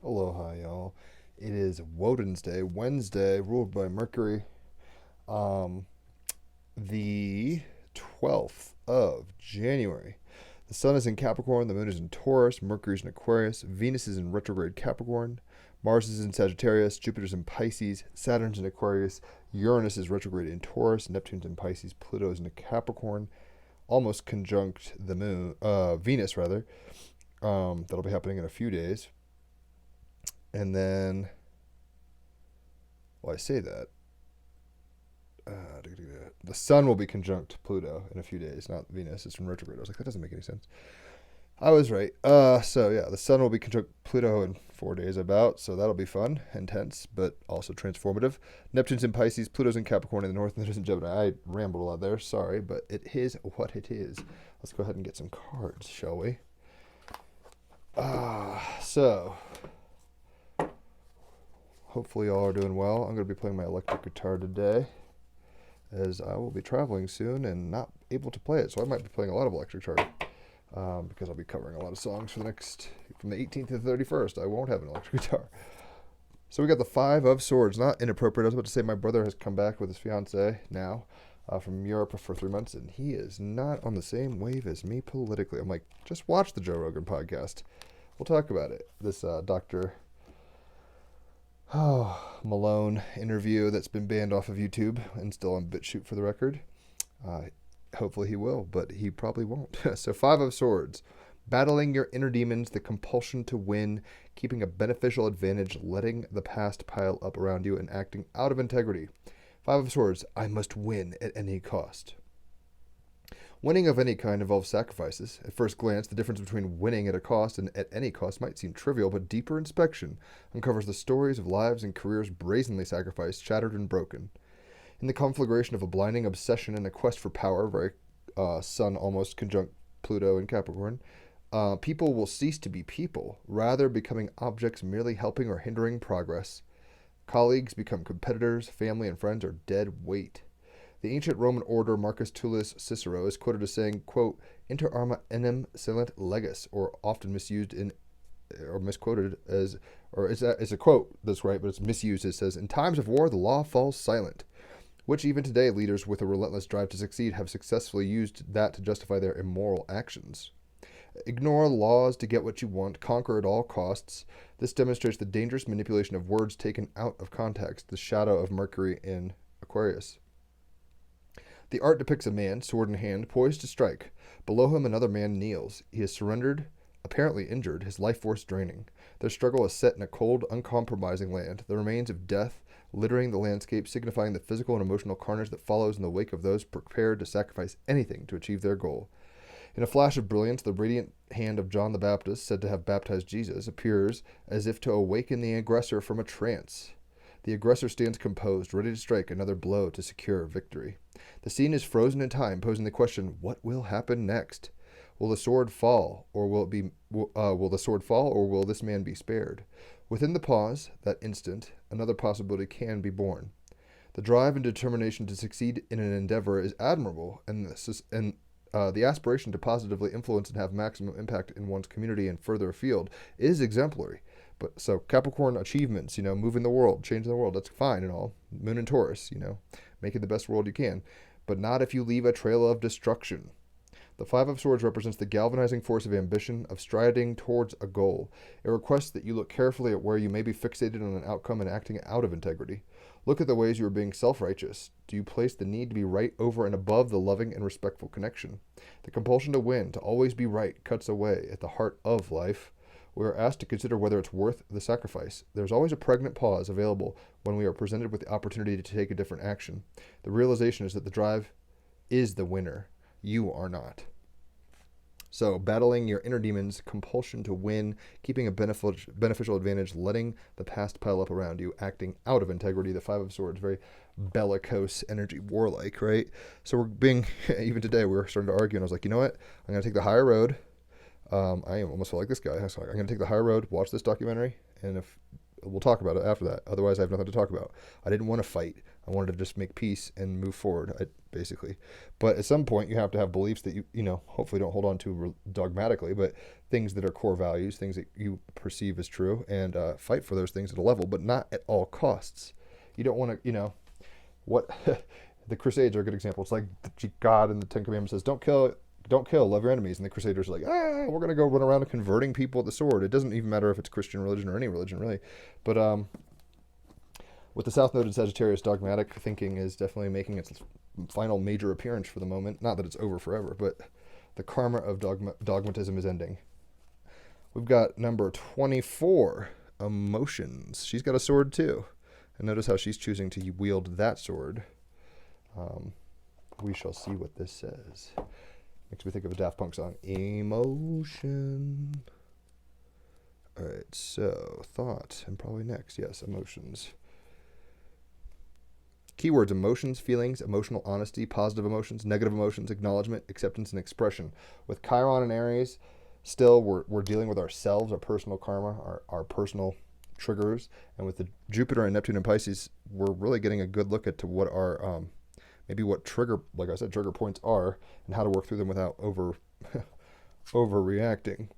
Aloha, y'all. It is Woden's Day, Wednesday, ruled by Mercury. Um, the 12th of January. The Sun is in Capricorn, the Moon is in Taurus, Mercury is in Aquarius, Venus is in retrograde Capricorn, Mars is in Sagittarius, Jupiter's in Pisces, Saturn's in Aquarius, Uranus is retrograde in Taurus, Neptune's in Pisces, Pluto is in Capricorn, almost conjunct the Moon, Venus rather. That'll be happening in a few days. And then, well, I say that. The Sun will be conjunct Pluto in a few days, not Venus. It's in retrograde. I was like, that doesn't make any sense. I was right. So yeah, the Sun will be conjunct Pluto in 4 days about, so that'll be fun, intense, but also transformative. Neptune's in Pisces, Pluto's in Capricorn in the north, and there's in Gemini. I rambled a lot there, sorry, but it is what it is. Let's go ahead and get some cards, shall we? So hopefully y'all are doing well. I'm going to be playing my electric guitar today, as I will be traveling soon and not able to play it. So I might be playing a lot of electric guitar because I'll be covering a lot of songs from the 18th to the 31st. I won't have an electric guitar. So we got the Five of Swords. Not inappropriate. I was about to say my brother has come back with his fiance now from Europe for 3 months, and he is not on the same wave as me politically. I'm like, just watch the Joe Rogan podcast. We'll talk about it. This Dr. Malone interview that's been banned off of YouTube and still on BitChute for the record. Hopefully he will, but he probably won't. So Five of Swords. Battling your inner demons, the compulsion to win, keeping a beneficial advantage, letting the past pile up around you, and acting out of integrity. Five of Swords. I must win at any cost. Winning of any kind involves sacrifices. At first glance, the difference between winning at a cost and at any cost might seem trivial, but deeper inspection uncovers the stories of lives and careers brazenly sacrificed, shattered, and broken. In the conflagration of a blinding obsession and a quest for power, very Sun almost conjunct Pluto in Capricorn, people will cease to be people, rather becoming objects merely helping or hindering progress. Colleagues become competitors, family and friends are dead weight. The ancient Roman orator Marcus Tullius Cicero is quoted as saying, quote, "Inter arma enim silent legis," or often misused in, or misquoted as, or it's a quote that's right, but it's misused. It says, "In times of war, the law falls silent," which even today leaders with a relentless drive to succeed have successfully used that to justify their immoral actions. Ignore laws to get what you want, conquer at all costs. This demonstrates the dangerous manipulation of words taken out of context, the shadow of Mercury in Aquarius. The art depicts a man, sword in hand, poised to strike. Below him another man kneels. He is surrendered, apparently injured, his life force draining. Their struggle is set in a cold, uncompromising land, the remains of death littering the landscape, signifying the physical and emotional carnage that follows in the wake of those prepared to sacrifice anything to achieve their goal. In a flash of brilliance, the radiant hand of John the Baptist, said to have baptized Jesus, appears as if to awaken the aggressor from a trance. The aggressor stands composed, ready to strike another blow to secure victory. The scene is frozen in time, posing the question, what will happen next? Will the sword fall, or will the sword fall, or will this man be spared? Within the pause, that instant, another possibility can be born. The drive and determination to succeed in an endeavor is admirable, and the aspiration to positively influence and have maximum impact in one's community and further afield is exemplary. But so Capricorn achievements, moving the world, changing the world, that's fine and all. Moon and Taurus, making the best world you can. But not if you leave a trail of destruction. The Five of Swords represents the galvanizing force of ambition, of striding towards a goal. It requests that you look carefully at where you may be fixated on an outcome and acting out of integrity. Look at the ways you are being self-righteous. Do you place the need to be right over and above the loving and respectful connection? The compulsion to win, to always be right, cuts away at the heart of life. We are asked to consider whether it's worth the sacrifice. There's always a pregnant pause available when we are presented with the opportunity to take a different action. The realization is that the drive is the winner. You are not. So, battling your inner demons, compulsion to win, keeping a beneficial advantage, letting the past pile up around you, acting out of integrity. The Five of Swords, very bellicose energy, warlike, right? So we're being, even today, we were starting to argue, and I was like, you know what? I'm going to take the higher road. I almost felt like this guy. So I'm going to take the higher road, watch this documentary, and if we'll talk about it after that. Otherwise, I have nothing to talk about. I didn't want to fight. I wanted to just make peace and move forward, basically. But at some point, you have to have beliefs that you hopefully don't hold on to dogmatically, but things that are core values, things that you perceive as true, and fight for those things at a level, but not at all costs. You don't want to, what the Crusades are a good example. It's like God in the Ten Commandments says, don't kill, love your enemies. And the Crusaders are like, we're going to go run around converting people with the sword. It doesn't even matter if it's Christian religion or any religion, really. But with the South Node in Sagittarius, dogmatic thinking is definitely making its final major appearance for the moment. Not that it's over forever, but the karma of dogmatism is ending. We've got number 24, emotions. She's got a sword too. And notice how she's choosing to wield that sword. We shall see what this says. Makes me think of a Daft Punk song. Emotion. All right, so thought, and probably next. Yes, emotions. Keywords: emotions, feelings, emotional honesty, positive emotions, negative emotions, acknowledgement, acceptance, and expression. With Chiron and Aries, still we're dealing with ourselves, our personal karma, our personal triggers. And with the Jupiter and Neptune and Pisces, we're really getting a good look at what our maybe what trigger points are and how to work through them without overreacting.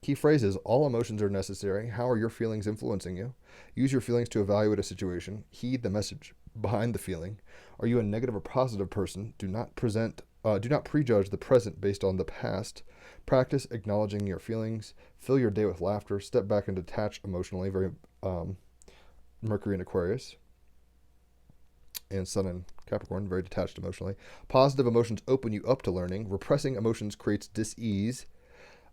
Key phrases: all emotions are necessary. How are your feelings influencing you? Use your feelings to evaluate a situation. Heed the message behind the feeling. Are you a negative or positive person? Do not prejudge the present based on the past. Practice acknowledging your feelings. Fill your day with laughter. Step back and detach emotionally. Very Mercury in Aquarius. And Sun in Capricorn, very detached emotionally. Positive emotions open you up to learning. Repressing emotions creates dis-ease.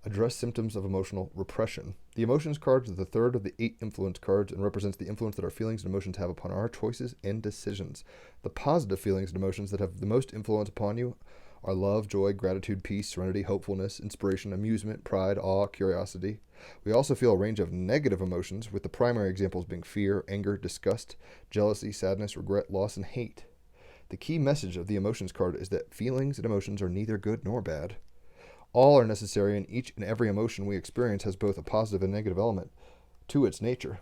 Address symptoms of emotional repression. The emotions card is the third of the 8 influence cards and represents the influence that our feelings and emotions have upon our choices and decisions. The positive feelings and emotions that have the most influence upon you are love, joy, gratitude, peace, serenity, hopefulness, inspiration, amusement, pride, awe, curiosity. We also feel a range of negative emotions, with the primary examples being fear, anger, disgust, jealousy, sadness, regret, loss, and hate. The key message of the emotions card is that feelings and emotions are neither good nor bad. All are necessary, and each and every emotion we experience has both a positive and negative element to its nature.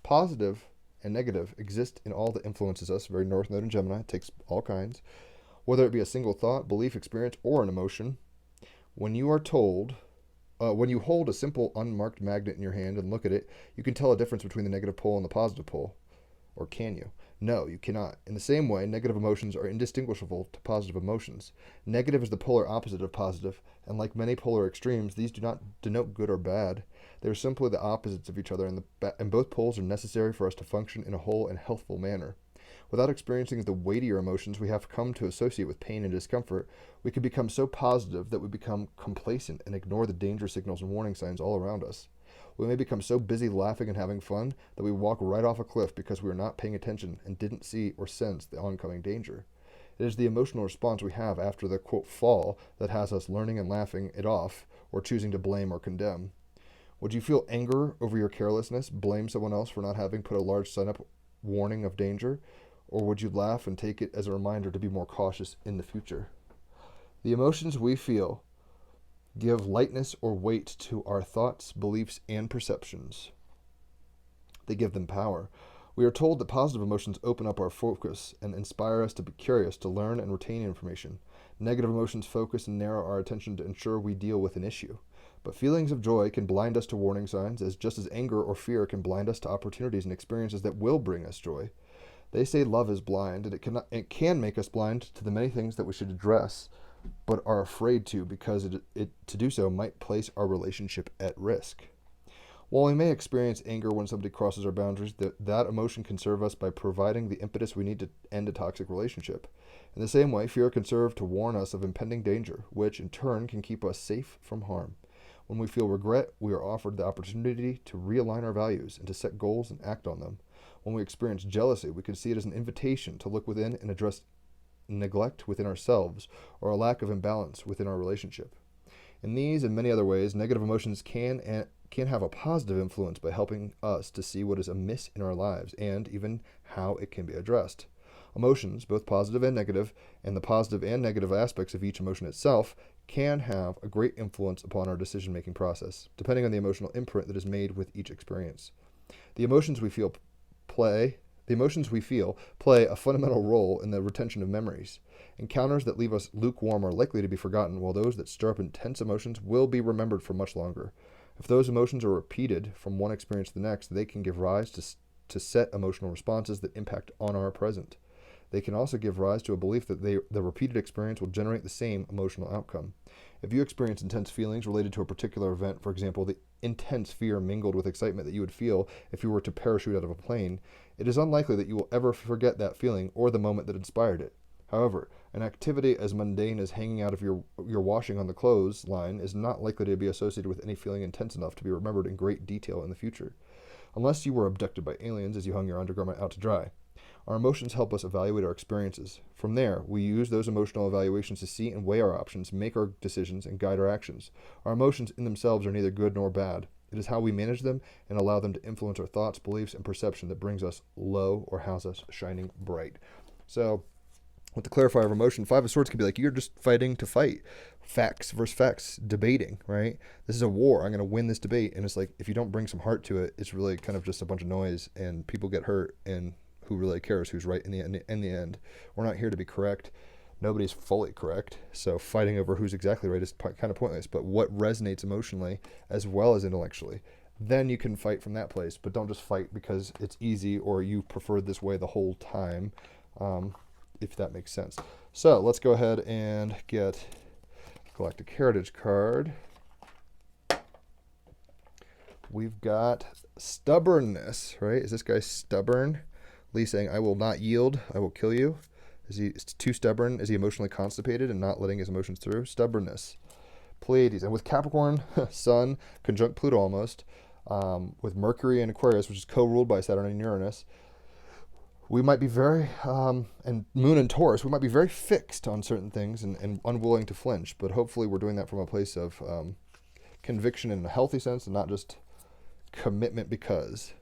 Positive and negative exist in all that influences us. Very North Node in Gemini, it takes all kinds. Whether it be a single thought, belief, experience, or an emotion, when you hold a simple unmarked magnet in your hand and look at it, you can tell a difference between the negative pole and the positive pole. Or can you? No, you cannot. In the same way, negative emotions are indistinguishable to positive emotions. Negative is the polar opposite of positive, and like many polar extremes, these do not denote good or bad. They are simply the opposites of each other, and both poles are necessary for us to function in a whole and healthful manner. Without experiencing the weightier emotions we have come to associate with pain and discomfort, we can become so positive that we become complacent and ignore the danger signals and warning signs all around us. We may become so busy laughing and having fun that we walk right off a cliff because we are not paying attention and didn't see or sense the oncoming danger. It is the emotional response we have after the, quote, fall that has us learning and laughing it off or choosing to blame or condemn. Would you feel anger over your carelessness, blame someone else for not having put a large sign-up warning of danger, or would you laugh and take it as a reminder to be more cautious in the future? The emotions we feel give lightness or weight to our thoughts, beliefs, and perceptions. They give them power. We are told that positive emotions open up our focus and inspire us to be curious, to learn and retain information. Negative emotions focus and narrow our attention to ensure we deal with an issue. But feelings of joy can blind us to warning signs, just as anger or fear can blind us to opportunities and experiences that will bring us joy. They say love is blind, and it can make us blind to the many things that we should address, but are afraid to, because to do so might place our relationship at risk. While we may experience anger when somebody crosses our boundaries, that emotion can serve us by providing the impetus we need to end a toxic relationship. In the same way, fear can serve to warn us of impending danger, which in turn can keep us safe from harm. When we feel regret, we are offered the opportunity to realign our values and to set goals and act on them. When we experience jealousy, we can see it as an invitation to look within and address neglect within ourselves or a lack of imbalance within our relationship. In these and many other ways, negative emotions can have a positive influence by helping us to see what is amiss in our lives and even how it can be addressed. Emotions, both positive and negative, and the positive and negative aspects of each emotion itself, can have a great influence upon our decision-making process, depending on the emotional imprint that is made with each experience. The emotions we feel play a fundamental role in the retention of memories. Encounters that leave us lukewarm are likely to be forgotten, while those that stir up intense emotions will be remembered for much longer. If those emotions are repeated from one experience to the next, they can give rise to set emotional responses that impact on our present. They can also give rise to a belief that the repeated experience will generate the same emotional outcome. If you experience intense feelings related to a particular event, for example, the intense fear mingled with excitement that you would feel if you were to parachute out of a plane, it is unlikely that you will ever forget that feeling or the moment that inspired it. However, an activity as mundane as hanging out of your washing on the clothes line is not likely to be associated with any feeling intense enough to be remembered in great detail in the future, unless you were abducted by aliens as you hung your undergarment out to dry. Our emotions help us evaluate our experiences. From there, we use those emotional evaluations to see and weigh our options, make our decisions, and guide our actions. Our emotions in themselves are neither good nor bad. It is how we manage them and allow them to influence our thoughts, beliefs, and perception that brings us low or has us shining bright. So, with the clarifier of emotion, Five of Swords can be like, you're just fighting to fight. Facts versus facts, debating, right? This is a war. I'm going to win this debate. And it's like, if you don't bring some heart to it, it's really kind of just a bunch of noise, and people get hurt, and who really cares who's right in the end? We're not here to be correct. Nobody's fully correct. So fighting over who's exactly right is kind of pointless. But what resonates emotionally as well as intellectually, then you can fight from that place. But don't just fight because it's easy or you preferred this way the whole time, if that makes sense. So let's go ahead and get a Galactic Heritage card. We've got stubbornness, right? Is this guy stubborn? Lee saying, I will not yield, I will kill you. Is he too stubborn? Is he emotionally constipated and not letting his emotions through? Stubbornness. Pleiades. And with Capricorn, Sun, conjunct Pluto almost, with Mercury and Aquarius, which is co-ruled by Saturn and Uranus, we might be very, and Moon and Taurus, we might be very fixed on certain things and unwilling to flinch. But hopefully we're doing that from a place of conviction in a healthy sense and not just commitment because.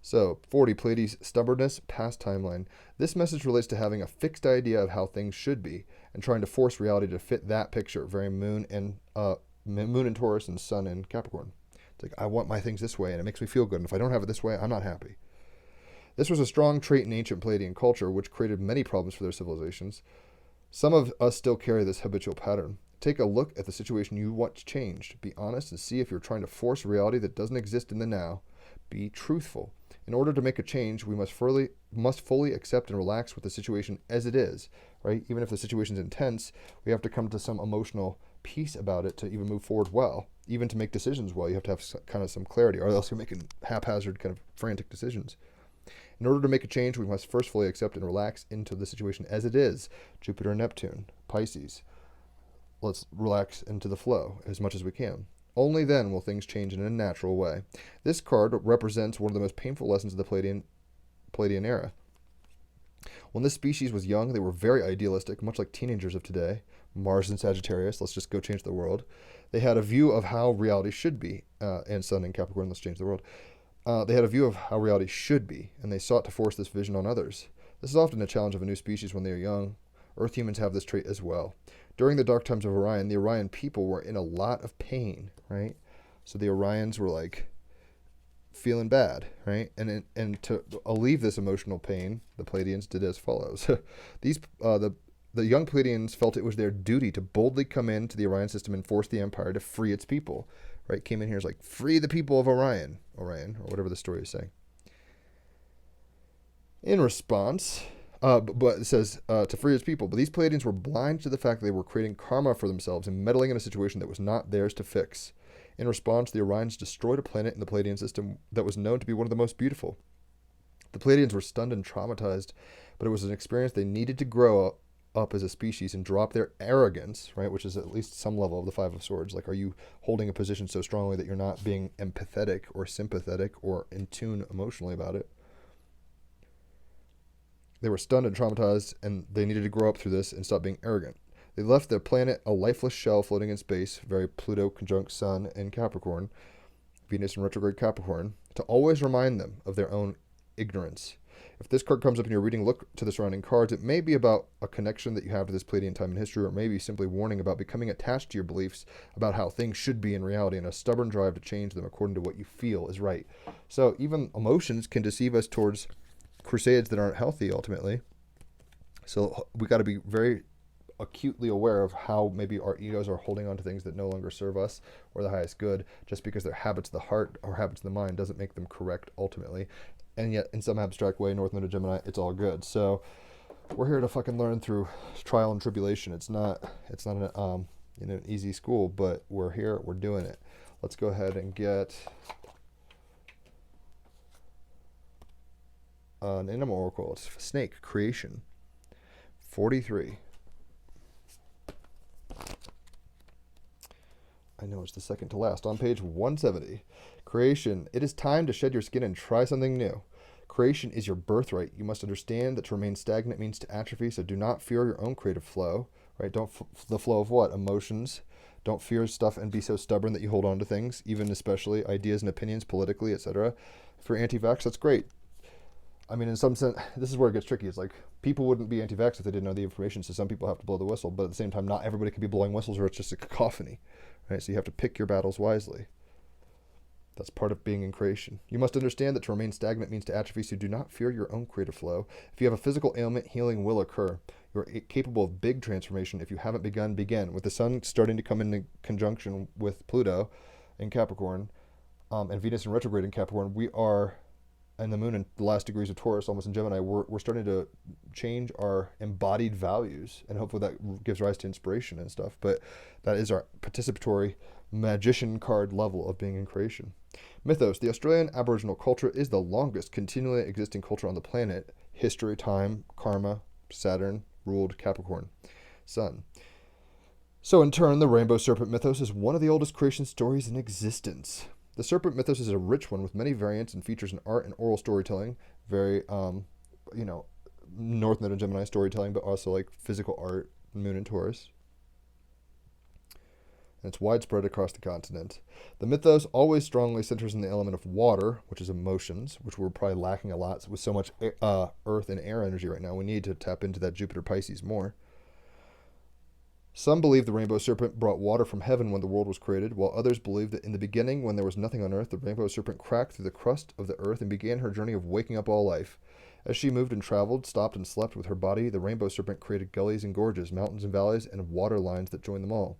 So, 40, Pleiades, stubbornness, past timeline. This message relates to having a fixed idea of how things should be and trying to force reality to fit that picture. Very Moon and Taurus and Sun and Capricorn. It's like, I want my things this way and it makes me feel good. And if I don't have it this way, I'm not happy. This was a strong trait in ancient Pleiadian culture, which created many problems for their civilizations. Some of us still carry this habitual pattern. Take a look at the situation you want changed. Be honest and see if you're trying to force reality that doesn't exist in the now. Be truthful. In order to make a change, we must fully accept and relax with the situation as it is, right? Even if the situation is intense, we have to come to some emotional peace about it to even move forward well. Even to make decisions well, you have to have kind of some clarity, or else you're making haphazard, kind of frantic decisions. In order to make a change, we must first fully accept and relax into the situation as it is. Jupiter and Neptune, Pisces. Let's relax into the flow as much as we can. Only then will things change in a natural way. This card represents one of the most painful lessons of the Pleiadian era. When this species was young, they were very idealistic, much like teenagers of today. Mars and Sagittarius, let's just go change the world. They had a view of how reality should be, and Sun and Capricorn, let's change the world. They had a view of how reality should be, and they sought to force this vision on others. This is often a challenge of a new species when they are young. Earth humans have this trait as well. During the dark times of Orion, the Orion people were in a lot of pain, right? So the Orions were like feeling bad, right? And to alleviate this emotional pain, the Pleiadians did as follows. The young Pleiadians felt it was their duty to boldly come into the Orion system and force the empire to free its people, right? Came in here as like, free the people of Orion, or whatever the story is saying. In response, but it says to free his people. But these Pleiadians were blind to the fact that they were creating karma for themselves and meddling in a situation that was not theirs to fix. In response, the Orions destroyed a planet in the Pleiadian system that was known to be one of the most beautiful. The Pleiadians were stunned and traumatized, but it was an experience they needed to grow up as a species and drop their arrogance, right, which is at least some level of the Five of Swords. Like, are you holding a position so strongly that you're not being empathetic or sympathetic or in tune emotionally about it? They were stunned and traumatized, and they needed to grow up through this and stop being arrogant. They left their planet a lifeless shell floating in space, very Pluto conjunct Sun and Capricorn, Venus in retrograde Capricorn, to always remind them of their own ignorance. If this card comes up in your reading, look to the surrounding cards. It may be about a connection that you have to this Pleiadian time in history, or maybe simply warning about becoming attached to your beliefs about how things should be in reality and a stubborn drive to change them according to what you feel is right. So even emotions can deceive us towards crusades that aren't healthy ultimately. So we got to be very acutely aware of how maybe our egos are holding on to things that no longer serve us or the highest good. Just because they're habits of the heart or habits of the mind doesn't make them correct ultimately. And yet in some abstract way, North Node of Gemini, it's all good. So we're here to fucking learn through trial and tribulation. It's not an easy school, but we're here, we're doing it. Let's go ahead and get an animal oracle. It's snake, creation. 43. I know it's the second to last. On page 170. Creation. It is time to shed your skin and try something new. Creation is your birthright. You must understand that to remain stagnant means to atrophy, so do not fear your own creative flow. Right? The flow of what? Emotions. Don't fear stuff and be so stubborn that you hold on to things, even especially ideas and opinions politically, etc. If you're anti-vax, that's great. I mean, in some sense, this is where it gets tricky. It's like people wouldn't be anti-vax if they didn't know the information, so some people have to blow the whistle, but at the same time, not everybody can be blowing whistles or it's just a cacophony. Right? So you have to pick your battles wisely. That's part of being in creation. You must understand that to remain stagnant means to atrophy, so do not fear your own creative flow. If you have a physical ailment, healing will occur. You're capable of big transformation. If you haven't begun, begin. With the sun starting to come into conjunction with Pluto in Capricorn, and Venus in retrograde in Capricorn, we are, and the moon in the last degrees of Taurus, almost in Gemini, we're starting to change our embodied values, and hopefully that gives rise to inspiration and stuff. But that is our participatory magician card level of being in creation. Mythos. The Australian Aboriginal culture is the longest continually existing culture on the planet. History, time, karma, Saturn ruled Capricorn. Sun. So in turn, the rainbow serpent mythos is one of the oldest creation stories in existence. The serpent mythos is a rich one with many variants and features in art and oral storytelling. Very, North Node and Gemini storytelling, but also like physical art, Moon and Taurus. And it's widespread across the continent. The mythos always strongly centers in the element of water, which is emotions, which we're probably lacking a lot with so much earth and air energy right now. We need to tap into that Jupiter Pisces more. Some believe the rainbow serpent brought water from heaven when the world was created, while others believe that in the beginning, when there was nothing on earth, the rainbow serpent cracked through the crust of the earth and began her journey of waking up all life. As she moved and traveled, stopped and slept with her body, the rainbow serpent created gullies and gorges, mountains and valleys, and water lines that joined them all.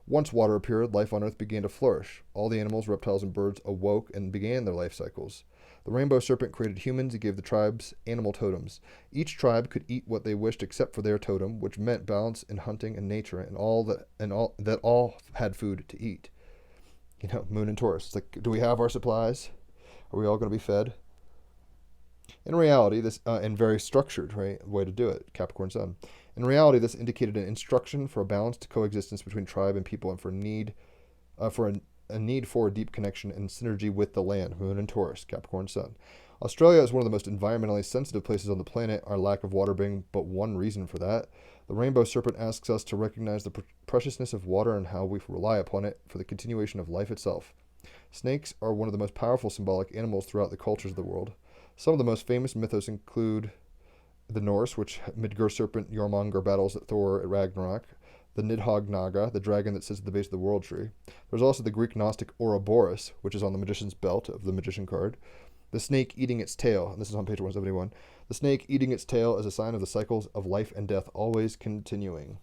Once water appeared, life on earth began to flourish. All the animals, reptiles, and birds awoke and began their life cycles. The rainbow serpent created humans and gave the tribes animal totems. Each tribe could eat what they wished except for their totem, which meant balance in hunting and nature, and all had food to eat. Moon and Taurus. It's like, do we have our supplies? Are we all going to be fed? In reality, this and very structured, right, way to do it, Capricorn Sun. In reality, this indicated an instruction for a balanced coexistence between tribe and people, and for a need for a deep connection and synergy with the land, Moon and Taurus, Capricorn Sun. Australia is one of the most environmentally sensitive places on the planet, our lack of water being but one reason for that. The rainbow serpent asks us to recognize the preciousness of water and how we rely upon it for the continuation of life itself. Snakes are one of the most powerful symbolic animals throughout the cultures of the world. Some of the most famous mythos include the Norse, which Midgard serpent Jormungandr battles at Thor at Ragnarok, the Nidhogg Naga, the dragon that sits at the base of the world tree. There's also the Greek Gnostic Ouroboros, which is on the magician's belt of the magician card. The snake eating its tail, and this is on page 171. The snake eating its tail is a sign of the cycles of life and death always continuing.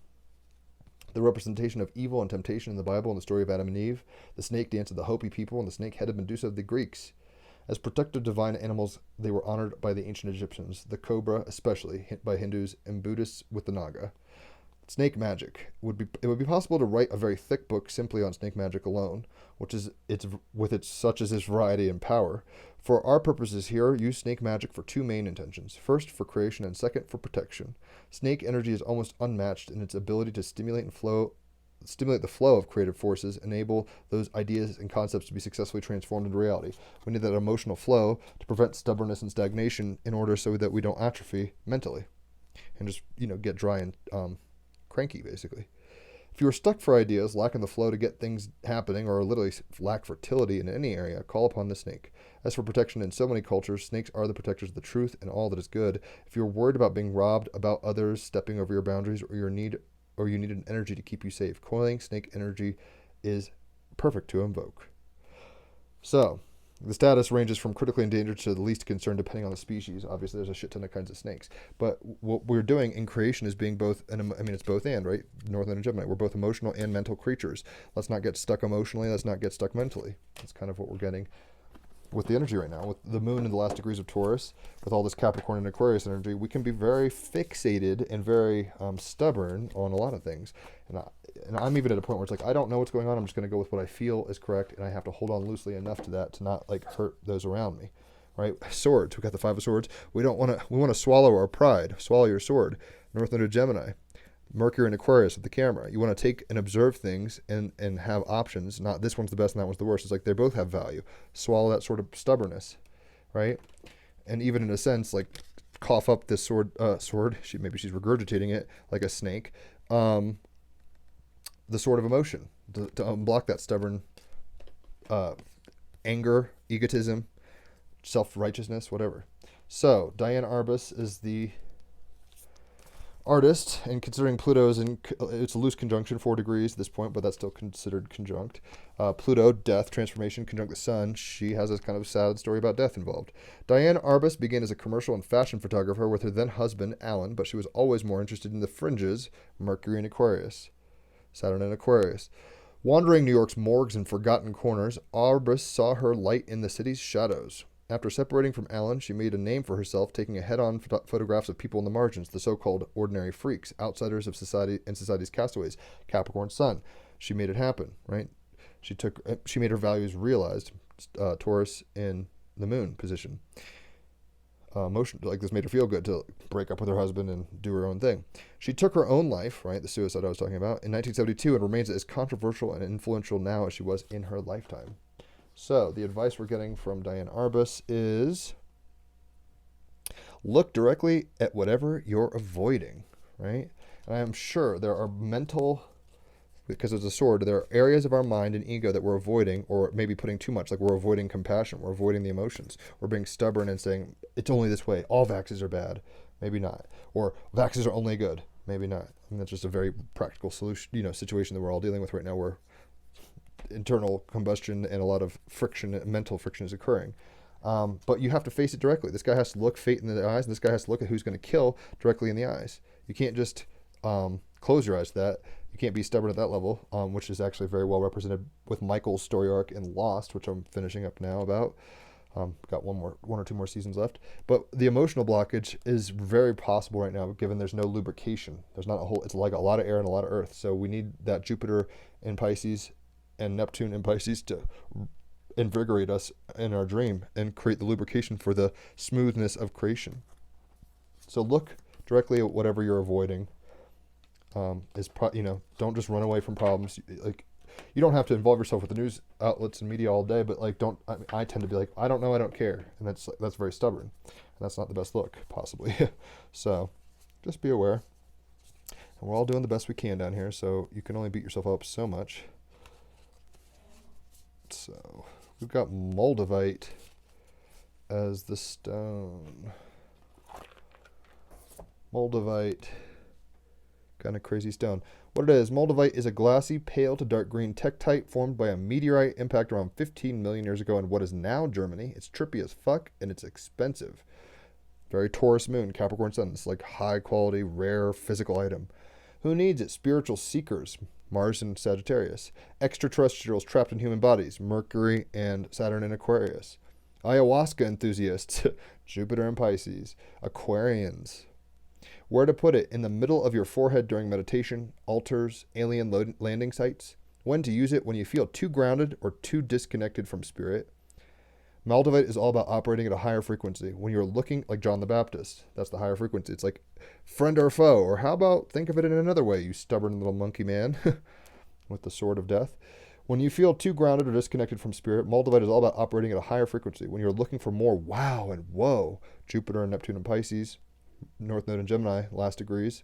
The representation of evil and temptation in the Bible and the story of Adam and Eve. The snake dance of the Hopi people and the snake-headed Medusa of the Greeks. As protective divine animals, they were honored by the ancient Egyptians, the cobra especially, by Hindus, and Buddhists with the Naga. Snake magic. It would be possible to write a very thick book simply on snake magic alone, such as its variety and power. For our purposes here, use snake magic for two main intentions. First, for creation, and second, for protection. Snake energy is almost unmatched in its ability to stimulate the flow of creative forces, enable those ideas and concepts to be successfully transformed into reality. We need that emotional flow to prevent stubbornness and stagnation in order so that we don't atrophy mentally and just, get dry and cranky, basically. If you are stuck for ideas, lacking the flow to get things happening, or literally lack fertility in any area, call upon the snake. As for protection in so many cultures, snakes are the protectors of the truth and all that is good. If you're worried about being robbed, about others stepping over your boundaries, or you need an energy to keep you safe, coiling snake energy is perfect to invoke. So, the status ranges from critically endangered to the least concerned, depending on the species. Obviously, there's a shit ton of kinds of snakes. But what we're doing in creation is being both, it's both and, right? North Node and Gemini. We're both emotional and mental creatures. Let's not get stuck emotionally. Let's not get stuck mentally. That's kind of what we're getting with the energy right now. With the moon in the last degrees of Taurus, with all this Capricorn and Aquarius energy, we can be very fixated and very stubborn on a lot of things. And I'm even at a point where it's like, I don't know what's going on. I'm just going to go with what I feel is correct, and I have to hold on loosely enough to that to not like hurt those around me, right? Swords. We got the 5 of Swords. We want to swallow our pride. Swallow your sword. North Node of Gemini. Mercury and Aquarius with the camera. You want to take and observe things and have options. Not this one's the best and that one's the worst. It's like they both have value. Swallow that sort of stubbornness, right? And even in a sense, like cough up this sword. Maybe she's regurgitating it like a snake. The sword of emotion to unblock that stubborn anger, egotism, self-righteousness, whatever. So Diane Arbus is the artist, and considering Pluto is it's a loose conjunction, 4 degrees at this point, but that's still considered conjunct. Pluto, death, transformation, conjunct the sun. She has a kind of sad story about death involved. Diane Arbus began as a commercial and fashion photographer with her then husband, Alan, but she was always more interested in the fringes, Mercury and Aquarius. Saturn and Aquarius. Wandering New York's morgues and forgotten corners, Arbus saw her light in the city's shadows. After separating from Alan, she made a name for herself, taking a head-on photographs of people in the margins, the so-called ordinary freaks, outsiders of society and society's castaways. Capricorn Sun. She made it happen, right? She made her values realized. Taurus in the moon position. Emotion, like this made her feel good to break up with her husband and do her own thing. She took her own life, right? The suicide I was talking about, in 1972, and remains as controversial and influential now as she was in her lifetime. So the advice we're getting from Diane Arbus is look directly at whatever you're avoiding, right? And I am sure there are mental, because it's a sword, there are areas of our mind and ego that we're avoiding, or maybe putting too much, like we're avoiding compassion, we're avoiding the emotions, we're being stubborn and saying, it's only this way, all vaxxers are bad, maybe not, or vaxxers are only good, maybe not. I mean, that's just a very practical solution, situation that we're all dealing with right now, where internal combustion and a lot of friction, mental friction is occurring. But you have to face it directly. This guy has to look fate in the eyes, and this guy has to look at who's going to kill directly in the eyes. You can't just close your eyes to that. You can't be stubborn at that level, which is actually very well represented with Michael's story arc in Lost, which I'm finishing up now about. Got one or two more seasons left. But the emotional blockage is very possible right now, given there's no lubrication. There's not a whole, it's like a lot of air and a lot of earth. So we need that Jupiter in Pisces and Neptune in Pisces to invigorate us in our dream and create the lubrication for the smoothness of creation. So look directly at whatever you're avoiding. Don't just run away from problems. Like, you don't have to involve yourself with the news outlets and media all day, but like, I tend to be like, I don't know, I don't care. And that's very stubborn. And that's not the best look, possibly. So just be aware. And we're all doing the best we can down here, so you can only beat yourself up so much. So we've got Moldavite as the stone. Moldavite, kind of crazy stone. What it is, Moldavite is a glassy, pale to dark green tektite formed by a meteorite impact around 15 million years ago in what is now Germany. It's trippy as fuck, and it's expensive. Very Taurus moon, Capricorn sun. It's like high quality, rare physical item. Who needs it? Spiritual seekers. Mars and Sagittarius. Extraterrestrials trapped in human bodies. Mercury and Saturn in Aquarius. Ayahuasca enthusiasts. Jupiter and Pisces. Aquarians. Where to put it? In the middle of your forehead during meditation, altars, alien landing sites. When to use it? When you feel too grounded or too disconnected from spirit. Moldavite is all about operating at a higher frequency. When you're looking like John the Baptist, that's the higher frequency. It's like friend or foe, or how about think of it in another way, you stubborn little monkey man with the sword of death. When you feel too grounded or disconnected from spirit, Moldavite is all about operating at a higher frequency. When you're looking for more wow and whoa, Jupiter and Neptune and Pisces, North Node and Gemini, last degrees.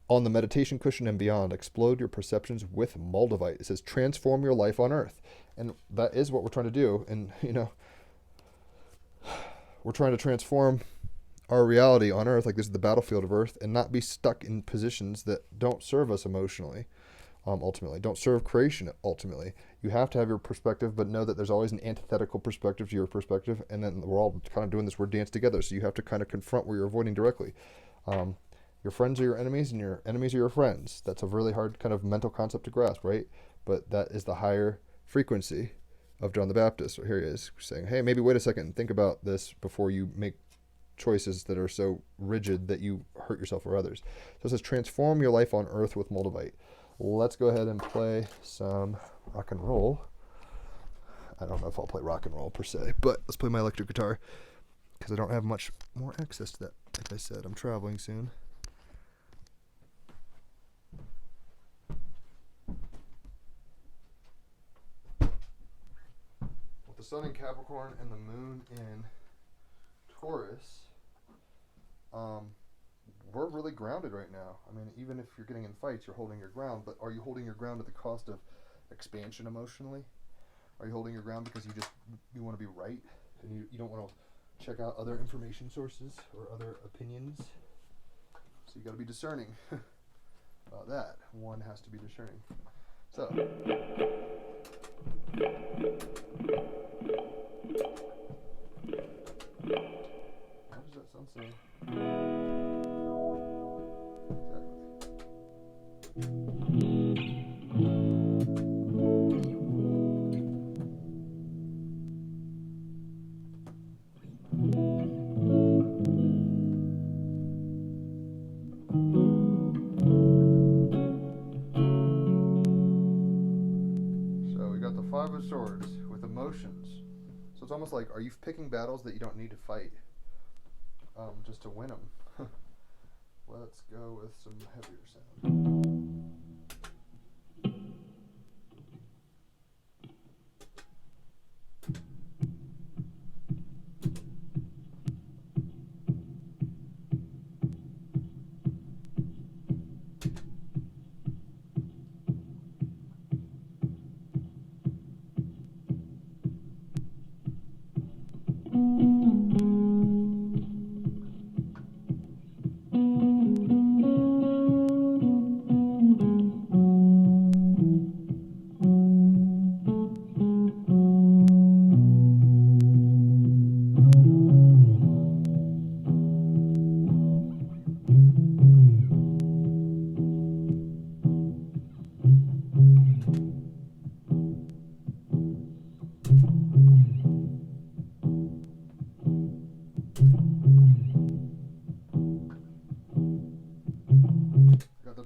On the meditation cushion and beyond, explode your perceptions with Moldavite. It says, transform your life on earth. And that is what we're trying to do. And, we're trying to transform our reality on earth, like this is the battlefield of earth, and not be stuck in positions that don't serve us emotionally, ultimately, don't serve creation, ultimately. You have to have your perspective, but know that there's always an antithetical perspective to your perspective, and then we're all kind of doing this word dance together, so you have to kind of confront where you're avoiding directly. Your friends are your enemies, and your enemies are your friends. That's a really hard kind of mental concept to grasp, right? But that is the higher frequency of John the Baptist. So here he is saying, hey, maybe wait a second and think about this before you make choices that are so rigid that you hurt yourself or others. So it says, transform your life on earth with Moldavite. Let's go ahead and play some rock and roll. I don't know if I'll play rock and roll per se, but let's play my electric guitar because I don't have much more access to that. Like I said, I'm traveling soon. With the sun in Capricorn and the moon in Taurus, we're really grounded right now. I mean, even if you're getting in fights, you're holding your ground, but are you holding your ground at the cost of expansion emotionally? Are you holding your ground because you want to be right and you don't want to check out other information sources or other opinions? So you got to be discerning about that. One has to be discerning. So how does that sound so? Five of Swords with emotions. So it's almost like, are you picking battles that you don't need to fight just to win them? Let's go with some heavier sound.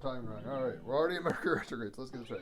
Time right. All right, we're already in Mercury retrograde, so let's get this right.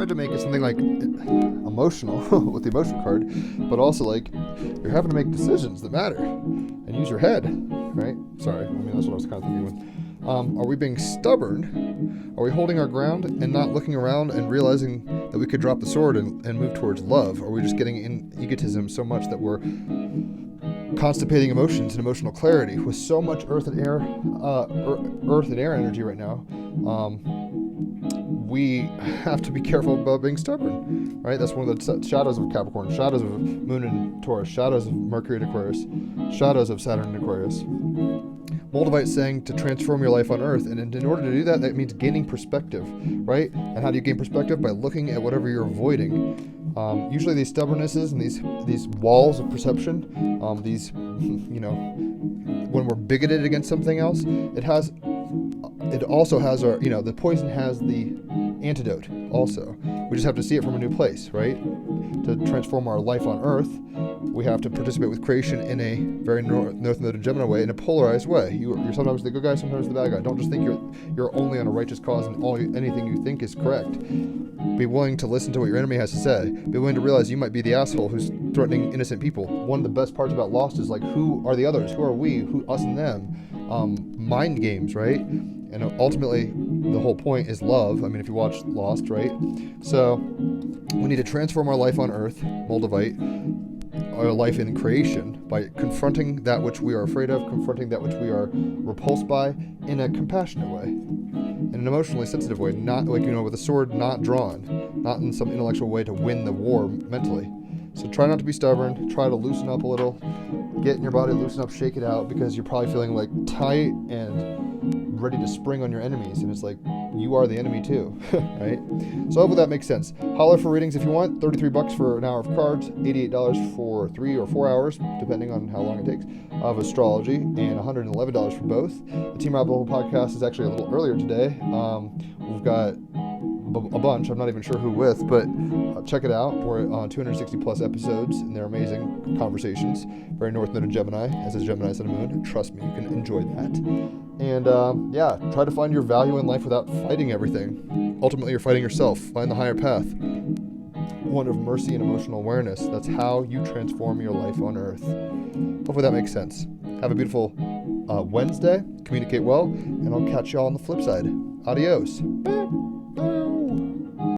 tried to make it something like emotional with the emotion card, but also like you're having to make decisions that matter and use your head, right? Sorry, I mean, that's what I was kind of thinking. Are we being stubborn? Are we holding our ground and not looking around and realizing that we could drop the sword and move towards love? Are we just getting in egotism so much that we're constipating emotions and emotional clarity with so much earth and air energy right now? We have to be careful about being stubborn, right? That's one of the shadows of Capricorn, shadows of Moon in Taurus, shadows of Mercury in Aquarius, shadows of Saturn in Aquarius. Moldavite's saying to transform your life on Earth, and in order to do that, that means gaining perspective, right? And how do you gain perspective? By looking at whatever you're avoiding. Usually these stubbornnesses and these walls of perception, when we're bigoted against something else, it also has the poison has the antidote also. We just have to see it from a new place, right? To transform our life on Earth, we have to participate with creation in a very North Node Gemini way, in a polarized way. You're sometimes the good guy, sometimes the bad guy. Don't just think you're only on a righteous cause and anything you think is correct. Be willing to listen to what your enemy has to say. Be willing to realize you might be the asshole who's threatening innocent people. One of the best parts about Lost is like, who are the others? Who are we? Who, us and them? Mind games, right? And ultimately, the whole point is love. I mean, if you watch Lost, right? So we need to transform our life on Earth, Moldavite, our life in creation, by confronting that which we are afraid of, confronting that which we are repulsed by in a compassionate way, in an emotionally sensitive way, not like, with a sword not drawn, not in some intellectual way to win the war mentally. So try not to be stubborn, try to loosen up a little, get in your body, loosen up, shake it out, because you're probably feeling like tight and ready to spring on your enemies, and it's like, you are the enemy too, right? So hopefully that makes sense. Holler for readings if you want. $33 for an hour of cards, $88 for 3 or 4 hours, depending on how long it takes, of astrology, and $111 for both. The Team Rabbit Hole podcast is actually a little earlier today. We've got a bunch, I'm not even sure who with, but check it out. We're on 260 plus episodes, and they're amazing conversations. Very North Node and Gemini, as is Gemini Sun and Moon. Trust me, you can enjoy that. And try to find your value in life without fighting everything. Ultimately, you're fighting yourself. Find the higher path, one of mercy and emotional awareness. That's how you transform your life on Earth. Hopefully that makes sense. Have a beautiful Wednesday. Communicate well, and I'll catch you all on the flip side. Adios.